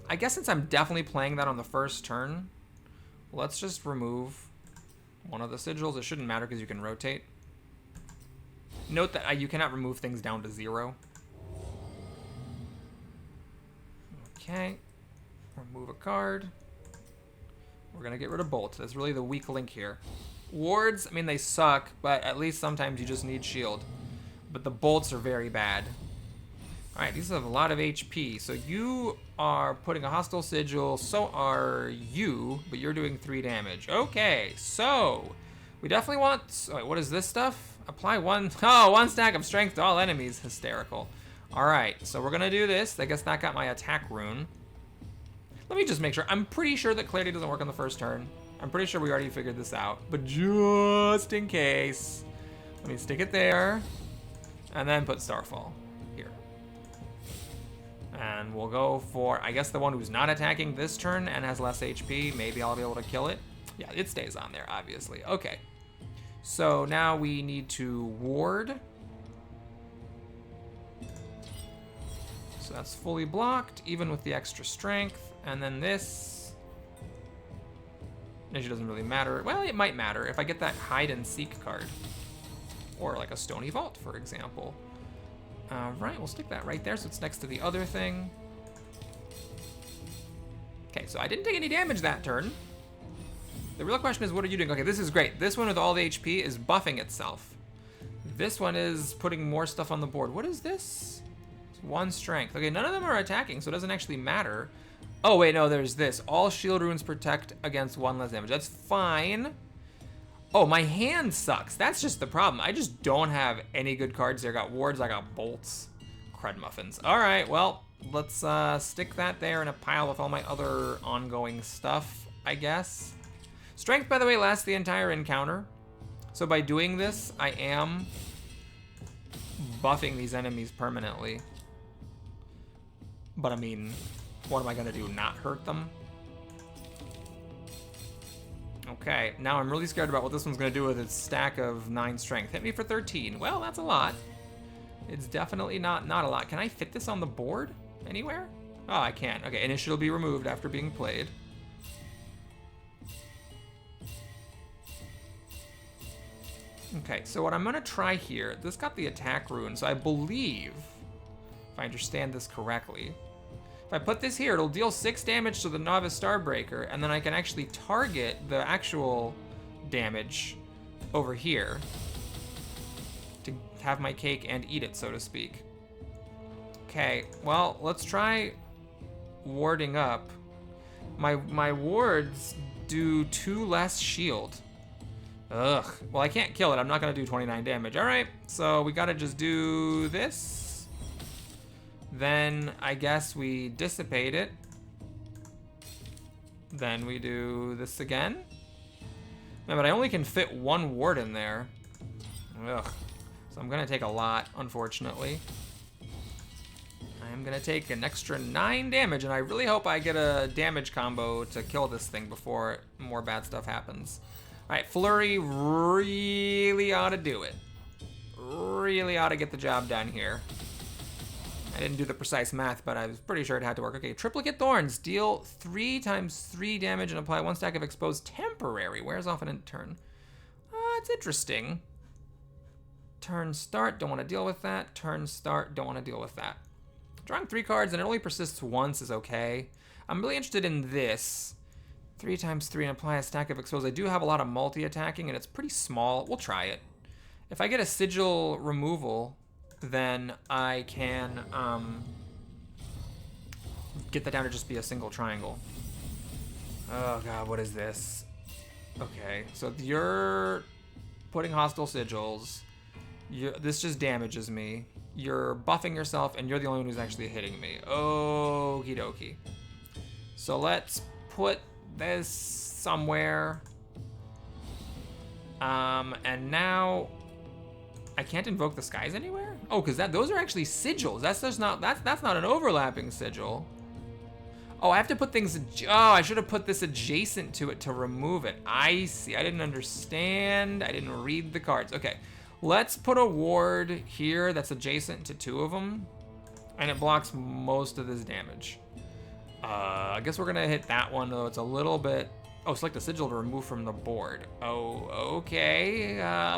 I guess since I'm definitely playing that on the first turn, let's just remove one of the sigils. It shouldn't matter because you can rotate. Note that you cannot remove things down to 0. Okay. Remove a card. We're going to get rid of Bolt. That's really the weak link here. Wards, I mean, they suck, but at least sometimes you just need shield. But the bolts are very bad. Alright, these have a lot of HP. So you are putting a hostile sigil, so are you, but you're doing 3 damage. Okay, so we definitely want... Wait, what is this stuff? Apply 1 stack of strength to all enemies. Hysterical. Alright, so we're going to do this. I guess that got my attack rune. Let me just make sure. I'm pretty sure that Clarity doesn't work on the first turn. I'm pretty sure we already figured this out. But just in case, let me stick it there. And then put Starfall here. And we'll go for, I guess, the one who's not attacking this turn and has less HP. Maybe I'll be able to kill it. Yeah, it stays on there, obviously. Okay. So now we need to ward. So that's fully blocked, even with the extra strength. And then this actually doesn't really matter. Well, it might matter if I get that hide and seek card. Or like a Stony Vault, for example. Right, we'll stick that right there so it's next to the other thing. Okay, so I didn't take any damage that turn. The real question is, what are you doing? Okay, this is great. This one with all the HP is buffing itself. This one is putting more stuff on the board. What is this? It's 1 strength. Okay, none of them are attacking, so it doesn't actually matter. Oh, wait, no, there's this. All shield runes protect against 1 less damage. That's fine. Oh, my hand sucks. That's just the problem. I just don't have any good cards there. I got wards, I got bolts. Crud muffins. All right, well, let's stick that there in a pile with all my other ongoing stuff, I guess. Strength, by the way, lasts the entire encounter. So by doing this, I am buffing these enemies permanently. But I mean, what am I gonna do? Not hurt them? Okay, now I'm really scared about what this one's gonna do with its stack of 9 strength. Hit me for 13. Well, that's a lot. It's definitely not a lot. Can I fit this on the board anywhere? Oh, I can. Okay, initiative will be removed after being played. Okay, so what I'm gonna try here, this got the attack rune, so I believe, if I understand this correctly, if I put this here, it'll deal 6 damage to the Novice Starbreaker, and then I can actually target the actual damage over here to have my cake and eat it, so to speak. Okay, well, let's try warding up. My wards do 2 less shield. Ugh. Well, I can't kill it. I'm not gonna do 29 damage. All right, so we gotta just do this. Then I guess we dissipate it. Then we do this again. Man, but I only can fit 1 ward in there. Ugh. So I'm gonna take a lot, unfortunately. I'm gonna take an extra 9 damage, and I really hope I get a damage combo to kill this thing before more bad stuff happens. All right, Flurry really ought to do it. Really ought to get the job done here. I didn't do the precise math, but I was pretty sure it had to work. Okay, Triplicate Thorns. Deal 3 times 3 damage and apply 1 stack of exposed temporary. Wears off an end turn. It's interesting. Turn start, don't want to deal with that. Turn start, don't want to deal with that. Drawing 3 cards and it only persists once is okay. I'm really interested in this. 3 times 3 and apply a stack of exposed. I do have a lot of multi-attacking and it's pretty small. We'll try it. If I get a sigil removal, then I can get that down to just be a single triangle. Oh god, what is this? Okay, so you're putting hostile sigils. This just damages me. You're buffing yourself and you're the only one who's actually hitting me. Okie dokie. So let's put this somewhere. And now I can't invoke the skies anywhere? Oh, because those are actually sigils. That's not an overlapping sigil. Oh, I have to put things, oh, I should have put this adjacent to it to remove it. I see, I didn't understand. I didn't read the cards. Okay, let's put a ward here that's adjacent to 2 of them. And it blocks most of this damage. I guess we're gonna hit that one, though it's a little bit, oh, select a sigil to remove from the board. Oh, okay. I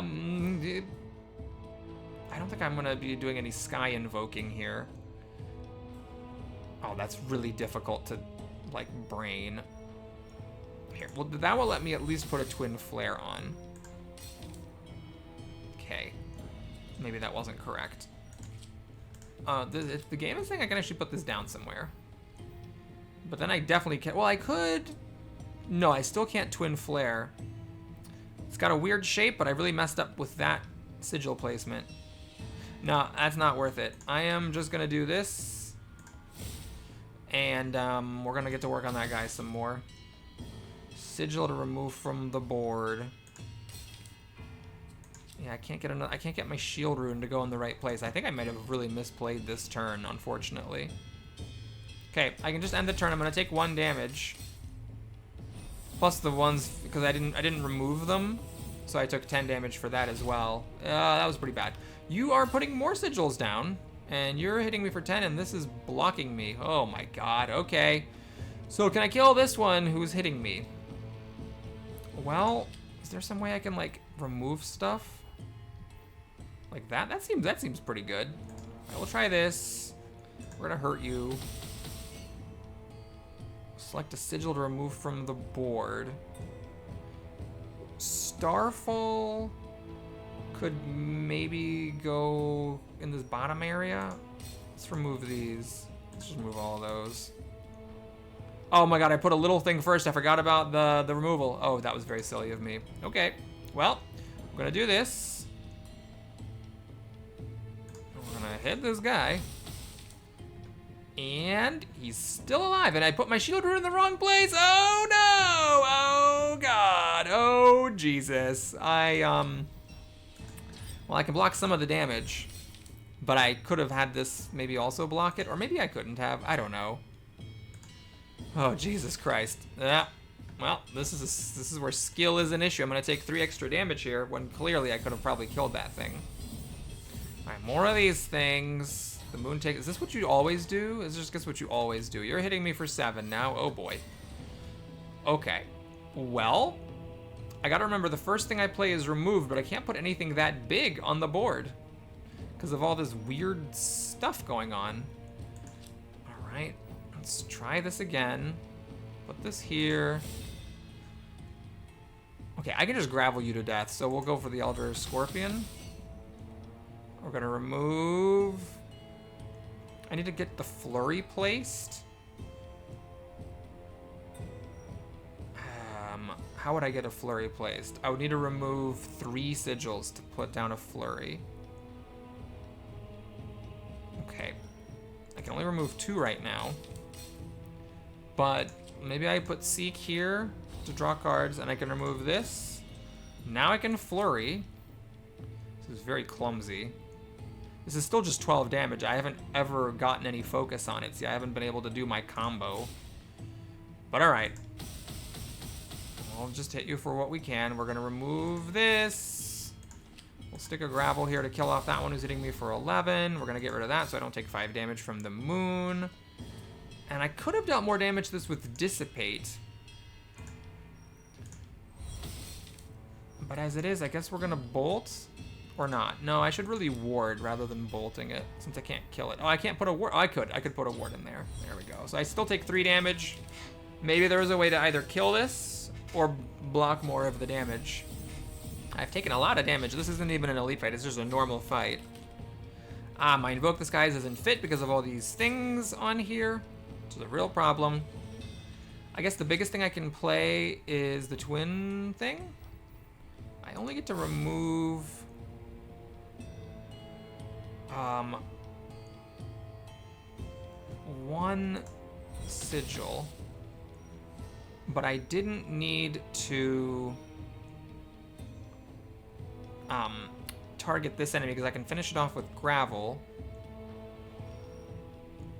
don't think I'm gonna be doing any sky invoking here. Oh, that's really difficult to, like, brain. Here, well, that will let me at least put a twin flare on. Okay. Maybe that wasn't correct. If the game is saying I can actually put this down somewhere. But then I definitely can't, well, I could. No, I still can't twin flare. It's got a weird shape, but I really messed up with that sigil placement. No, that's not worth it. I am just gonna do this. And we're gonna get to work on that guy some more. Sigil to remove from the board. Yeah, I can't get my shield rune to go in the right place. I think I might have really misplayed this turn, unfortunately. Okay, I can just end the turn. I'm gonna take 1 damage. Plus the ones, because I didn't remove them. So I took 10 damage for that as well. That was pretty bad. You are putting more sigils down, and you're hitting me for 10, and this is blocking me. Oh my god, okay. So can I kill this one who's hitting me? Well, is there some way I can, like, remove stuff? Like that? That seems pretty good. All right, we'll try this. We're gonna hurt you. Select a sigil to remove from the board. Starfall could maybe go in this bottom area. Let's remove these. Let's just remove all of those. Oh my god, I put a little thing first. I forgot about the removal. Oh, that was very silly of me. Okay, well, I'm gonna do this. We're gonna hit this guy. And he's still alive, and I put my shield rune in the wrong place. Oh no! Oh God. Oh, Jesus. Well, I can block some of the damage, but I could have had this maybe also block it, or maybe I couldn't have. I don't know. Oh, Jesus Christ. Yeah. Well, this is where skill is an issue. I'm going to take 3 extra damage here, when clearly I could have probably killed that thing. All right, more of these things. The moon take. Is this what you always do? Is this just what you always do? You're hitting me for 7 now. Oh, boy. Okay. Well, I got to remember the first thing I play is remove, but I can't put anything that big on the board because of all this weird stuff going on. All right. Let's try this again. Put this here. Okay, I can just gravel you to death, so we'll go for the Elder Scorpion. We're gonna remove... I need to get the flurry placed. How would I get a flurry placed? I would need to remove 3 sigils to put down a flurry. Okay. I can only remove 2 right now. But maybe I put Seek here to draw cards, and I can remove this. Now I can flurry. This is very clumsy. This is still just 12 damage. I haven't ever gotten any focus on it. See, I haven't been able to do my combo. But alright. I'll just hit you for what we can. We're going to remove this. We'll stick a gravel here to kill off that one who's hitting me for 11. We're going to get rid of that so I don't take 5 damage from the moon. And I could have dealt more damage to this with Dissipate. But as it is, I guess we're going to bolt. Or not. No, I should really ward rather than bolting it, since I can't kill it. Oh, I can't put a ward. Oh, I could put a ward in there. There we go. So I still take 3 damage. Maybe there was a way to either kill this or block more of the damage. I've taken a lot of damage. This isn't even an elite fight. It's just a normal fight. My Invoke Disguise isn't fit because of all these things on here. Which is a real problem. I guess the biggest thing I can play is the twin thing. I only get to remove... 1 sigil, but I didn't need to target this enemy because I can finish it off with gravel.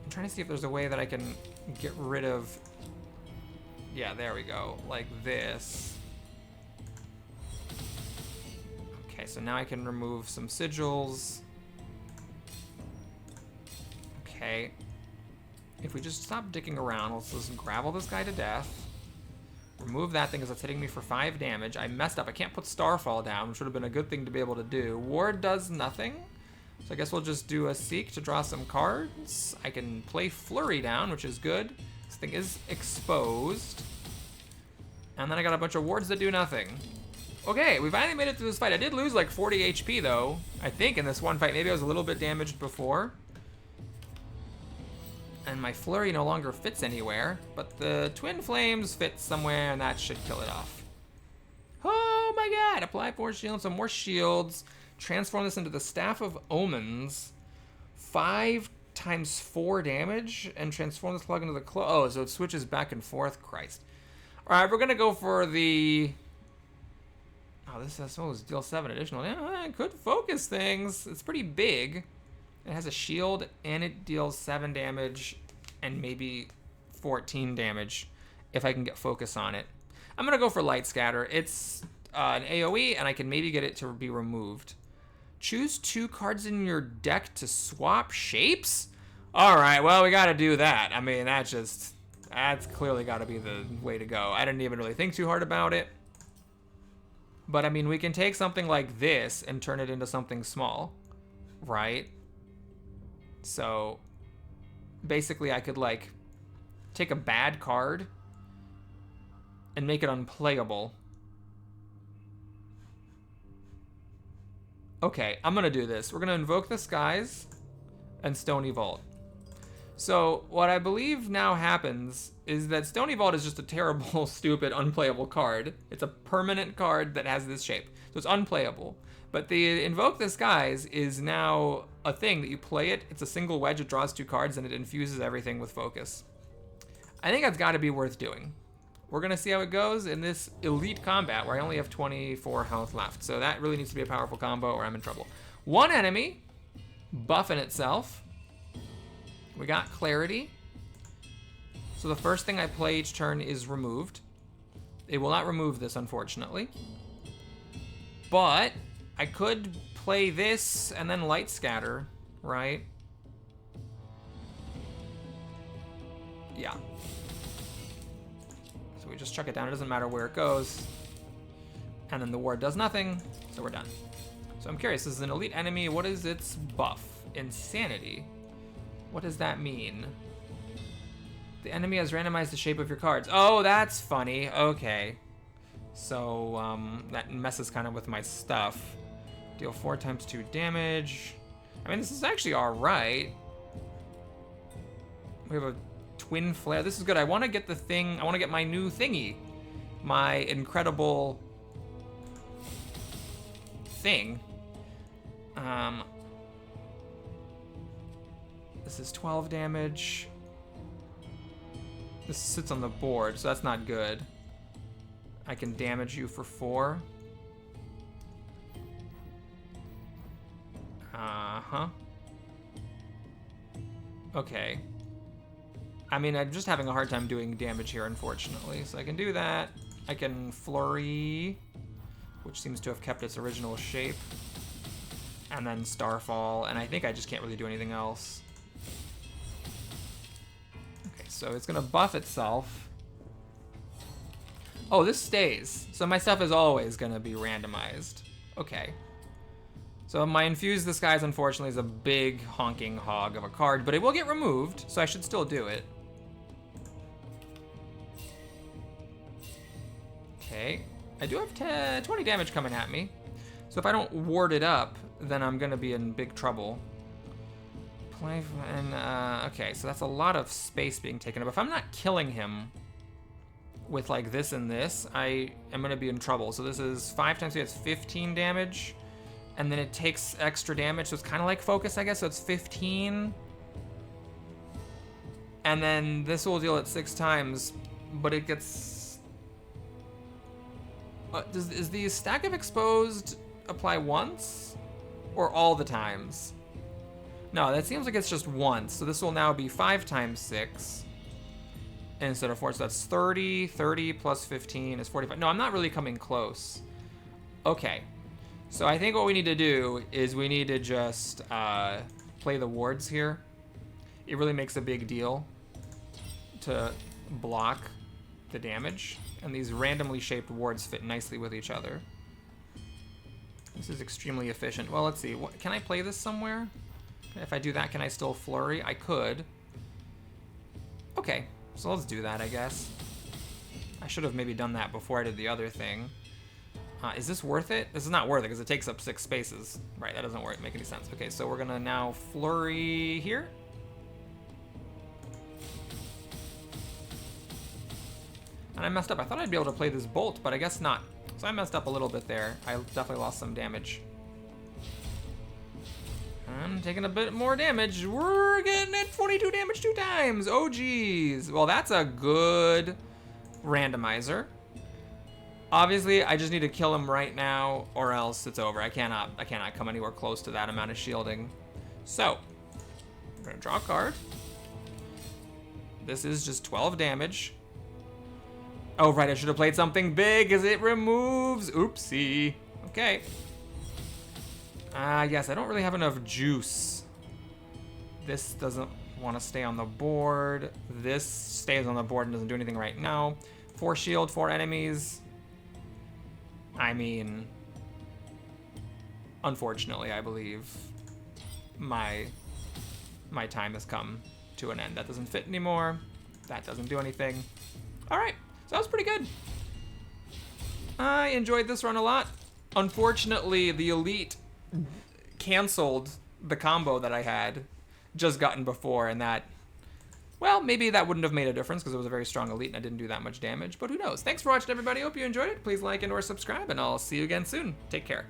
I'm trying to see if there's a way that I can get rid of... Yeah, there we go, like this. Okay, so now I can remove some sigils. Okay, if we just stop dicking around, let's just gravel this guy to death. Remove that thing because it's hitting me for 5 damage. I messed up. I can't put Starfall down, which would have been a good thing to be able to do. Ward does nothing. So I guess we'll just do a Seek to draw some cards. I can play Flurry down, which is good. This thing is exposed. And then I got a bunch of wards that do nothing. Okay, we finally made it through this fight. I did lose like 40 HP though, I think, in this one fight. Maybe I was a little bit damaged before. And my flurry no longer fits anywhere, but the twin flames fit somewhere, and that should kill it off. Oh my god! Apply 4 shields, some more shields. Transform this into the Staff of Omens. 5 times 4 damage, and transform this plug into the clo. Oh, so it switches back and forth. Christ. Alright, we're gonna go for the... Oh, this I suppose deal 7 additional. Yeah, it could focus things. It's pretty big. It has a shield, and it deals 7 damage and maybe 14 damage if I can get focus on it. I'm going to go for Light Scatter. It's an AoE, and I can maybe get it to be removed. Choose 2 cards in your deck to swap shapes? All right, well, we got to do that. I mean, that's clearly got to be the way to go. I didn't even really think too hard about it. But, I mean, we can take something like this and turn it into something small, right? So basically I could like take a bad card and make it unplayable. Okay, I'm gonna do this. We're gonna invoke the skies and Stony Vault. So what I believe now happens is that Stony Vault is just a terrible, stupid, unplayable card. It's a permanent card that has this shape, so it's unplayable. But the Invoke the Skies is now a thing that you play it. It's a single wedge, it draws 2 cards, and it infuses everything with focus. I think that's got to be worth doing. we're going to see how it goes in this elite combat where I only have 24 health left. So that really needs to be a powerful combo or I'm in trouble. One enemy, buffing itself. We got clarity. So the first thing I play each turn is removed. It will not remove this, unfortunately. But I could play this and then light scatter, right? Yeah. So we just chuck it down. It doesn't matter where it goes. And then the ward does nothing, so we're done. So I'm curious, this is an elite enemy. What is its buff? Insanity. What does that mean? The enemy has randomized the shape of your cards. Oh, that's funny. Okay. So, that messes kind of with my stuff. Deal 4 times 2 damage. I mean, this is actually alright. We have a twin flare. This is good. I want to get the thing. I want to get my new thingy. My incredible thing. This is 12 damage. This sits on the board, so that's not good. I can damage you for 4. Uh-huh. Okay. I mean, I'm just having a hard time doing damage here, unfortunately. So I can do that. I can flurry, which seems to have kept its original shape. And then Starfall, and I think I just can't really do anything else. Okay, so it's gonna buff itself. Oh, this stays. So my stuff is always gonna be randomized. Okay. So my Infuse Disguise, unfortunately, is a big honking hog of a card, but it will get removed, so I should still do it. Okay. I do have 20 damage coming at me. So if I don't ward it up, then I'm gonna be in big trouble. Okay, so that's a lot of space being taken up. If I'm not killing him with like this and this, I am gonna be in trouble. So this is 5 times 3, that's 15 damage. And then it takes extra damage, so it's kind of like focus, I guess, so it's 15. And then this will deal it 6 times, but it gets... is the stack of exposed apply once? Or all the times? No, that seems like it's just once. So this will now be 5 times 6 instead of 4. So that's 30. 30 plus 15 is 45. No, I'm not really coming close. Okay. So I think what we need to do is we need to just play the wards here. It really makes a big deal to block the damage. And these randomly shaped wards fit nicely with each other. This is extremely efficient. Well, let's see. Can I play this somewhere? If I do that, can I still flurry? I could. Okay, so let's do that, I guess. I should have maybe done that before I did the other thing. Is this worth it? This is not worth it because it takes up 6 spaces. Right, that doesn't make any sense. Okay, so we're gonna now flurry here. And I messed up. I thought I'd be able to play this bolt, but I guess not. So I messed up a little bit there. I definitely lost some damage. I'm taking a bit more damage. We're getting it 42 damage 2 times. Oh, geez. Well, that's a good randomizer. Obviously, I just need to kill him right now, or else it's over. I cannot come anywhere close to that amount of shielding. So, I'm gonna draw a card. This is just 12 damage. Oh, right, I should have played something big as it removes. Oopsie. Okay. Yes, I don't really have enough juice. This doesn't want to stay on the board. This stays on the board and doesn't do anything right now. 4 shield, 4 enemies. I mean, unfortunately, I believe my time has come to an end. That doesn't fit anymore. That doesn't do anything. All right, so that was pretty good. I enjoyed this run a lot. Unfortunately, the elite canceled the combo that I had just gotten before, and that, well, maybe that wouldn't have made a difference because it was a very strong elite and I didn't do that much damage, but who knows. Thanks for watching, everybody. Hope you enjoyed it. Please like and or subscribe, and I'll see you again soon. Take care.